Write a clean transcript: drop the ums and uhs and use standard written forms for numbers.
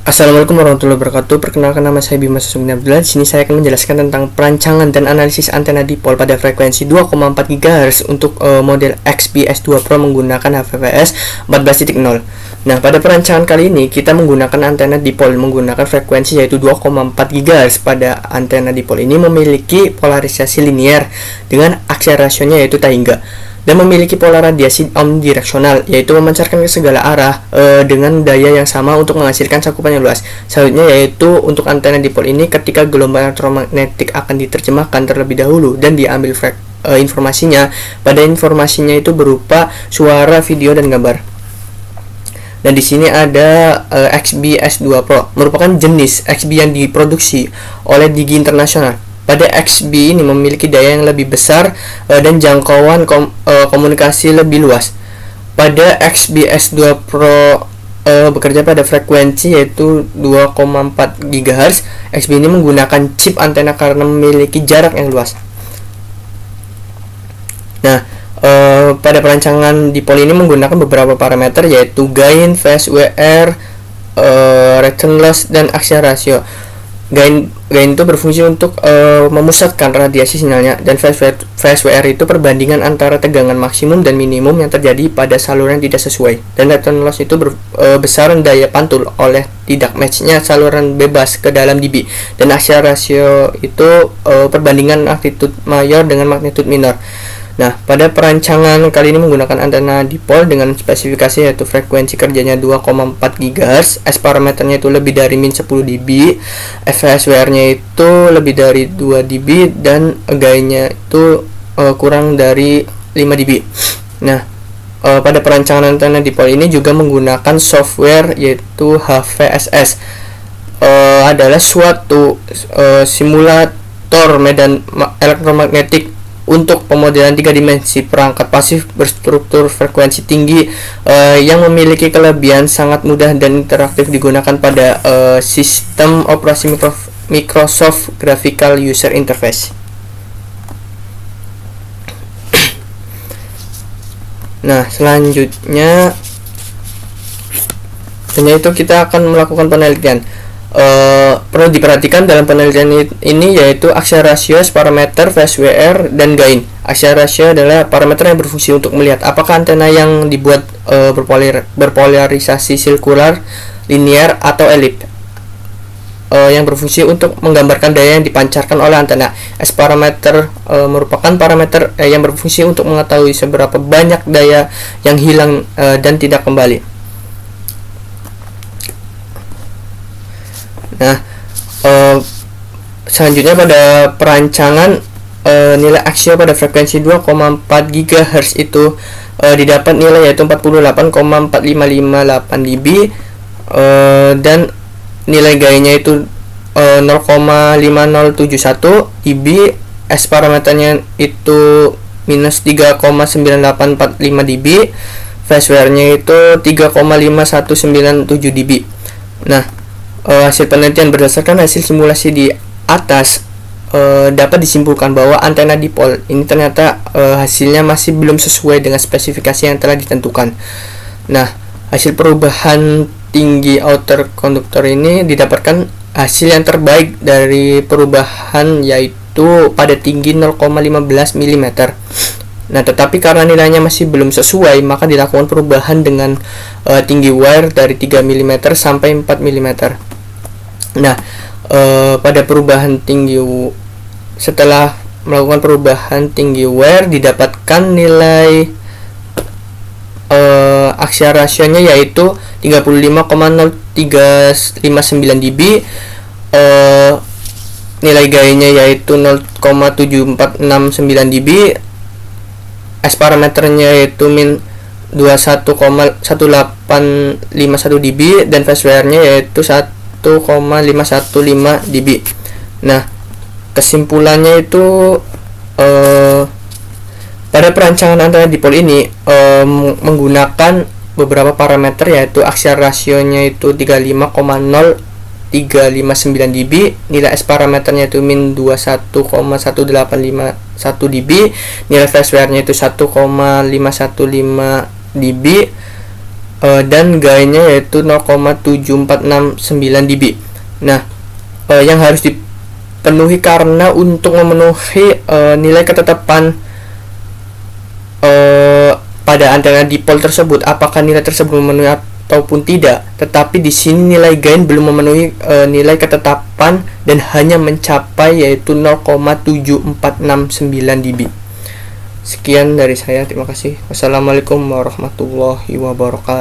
Assalamualaikum warahmatullahi wabarakatuh. Perkenalkan, nama saya Bima Susungin Abdullah. Di sini saya akan menjelaskan tentang perancangan dan analisis antena dipol pada frekuensi 2,4 GHz untuk model XB-S2 Pro menggunakan HVPS 14.0. Nah, pada perancangan kali ini kita menggunakan antena dipol menggunakan frekuensi yaitu 2,4 GHz. Pada antena dipol ini memiliki polarisasi linear dengan akselerationya yaitu Taiga, dan memiliki pola radiasi omnidireksional, yaitu memancarkan ke segala arah dengan daya yang sama untuk menghasilkan cakupan yang luas. Selanjutnya yaitu untuk antena dipol ini, ketika gelombang elektromagnetik akan diterjemahkan terlebih dahulu dan diambil informasinya, pada informasinya itu berupa suara, video, dan gambar. Dan di sini ada XB-S2 Pro, merupakan jenis XB yang diproduksi oleh Digi Internasional. Pada XB ini memiliki daya yang lebih besar dan jangkauan komunikasi lebih luas. Pada XB-S2 Pro bekerja pada frekuensi yaitu 2,4 GHz. XB ini menggunakan chip antena karena memiliki jarak yang luas. Nah, pada perancangan dipol ini menggunakan beberapa parameter yaitu gain, phase WR, return loss, dan axial ratio. Gain itu berfungsi untuk memusatkan radiasi sinyalnya, dan phase WR itu perbandingan antara tegangan maksimum dan minimum yang terjadi pada saluran yang tidak sesuai, dan return loss itu besaran daya pantul oleh tidak matchnya saluran bebas ke dalam dB, dan axial ratio itu perbandingan magnitude mayor dengan magnitude minor. Nah, pada perancangan kali ini menggunakan antena dipol dengan spesifikasi yaitu frekuensi kerjanya 2,4 GHz, S parameternya itu lebih dari min 10 dB, FSWR-nya itu lebih dari 2 dB, dan gainnya itu kurang dari 5 dB. Nah, pada perancangan antena dipol ini juga menggunakan software yaitu HVSS. Adalah suatu simulator medan elektromagnetik untuk pemodelan 3 dimensi perangkat pasif berstruktur frekuensi tinggi yang memiliki kelebihan sangat mudah dan interaktif digunakan pada sistem operasi Microsoft Graphical User Interface. Nah, selanjutnya itu kita akan melakukan penelitian. Perlu diperhatikan dalam penelitian ini yaitu axial ratio, parameter, phase WR, dan gain. Axial ratio adalah parameter yang berfungsi untuk melihat apakah antena yang dibuat berpolarisasi sirkular, linear, atau elip, yang berfungsi untuk menggambarkan daya yang dipancarkan oleh antena. S parameter merupakan parameter yang berfungsi untuk mengetahui seberapa banyak daya yang hilang dan tidak kembali. Nah, selanjutnya pada perancangan nilai aksio pada frekuensi 2,4 GHz itu didapat nilai yaitu 48,4558 dB, dan nilai gainnya itu 0,5071 dB, S parameternya itu minus 3,9845 dB, phase WR-nya itu 3,5197 dB. Nah, hasil penelitian berdasarkan hasil simulasi di atas dapat disimpulkan bahwa antena dipol ini ternyata hasilnya masih belum sesuai dengan spesifikasi yang telah ditentukan. Nah, hasil perubahan tinggi outer conductor ini didapatkan hasil yang terbaik dari perubahan yaitu pada tinggi 0,15 mm. Nah, tetapi karena nilainya masih belum sesuai, maka dilakukan perubahan dengan tinggi wire dari 3 mm sampai 4 mm. Nah, pada perubahan tinggi, setelah melakukan perubahan tinggi wire, didapatkan nilai axial ratio-nya yaitu 35,0359 dB, nilai gainnya yaitu 0,7469 dB, S parameternya yaitu min 21,1851 dB, dan phase WR-nya yaitu 1,515 dB. Nah, kesimpulannya itu pada perancangan antena dipol ini menggunakan beberapa parameter yaitu axial ratio-nya itu 35,0359 dB, nilai S parameternya itu min 21,1851 dB, nilai phase WR-nya itu 1,515 dB, dan gainnya yaitu 0,7469 dB. Nah, yang harus dipenuhi karena untuk memenuhi nilai ketetapan pada antena dipol tersebut, apakah nilai tersebut memenuhi ataupun tidak, tetapi di sini nilai gain belum memenuhi nilai ketetapan dan hanya mencapai yaitu 0,7469 dB. Sekian dari saya, terima kasih. Wassalamualaikum warahmatullahi wabarakatuh.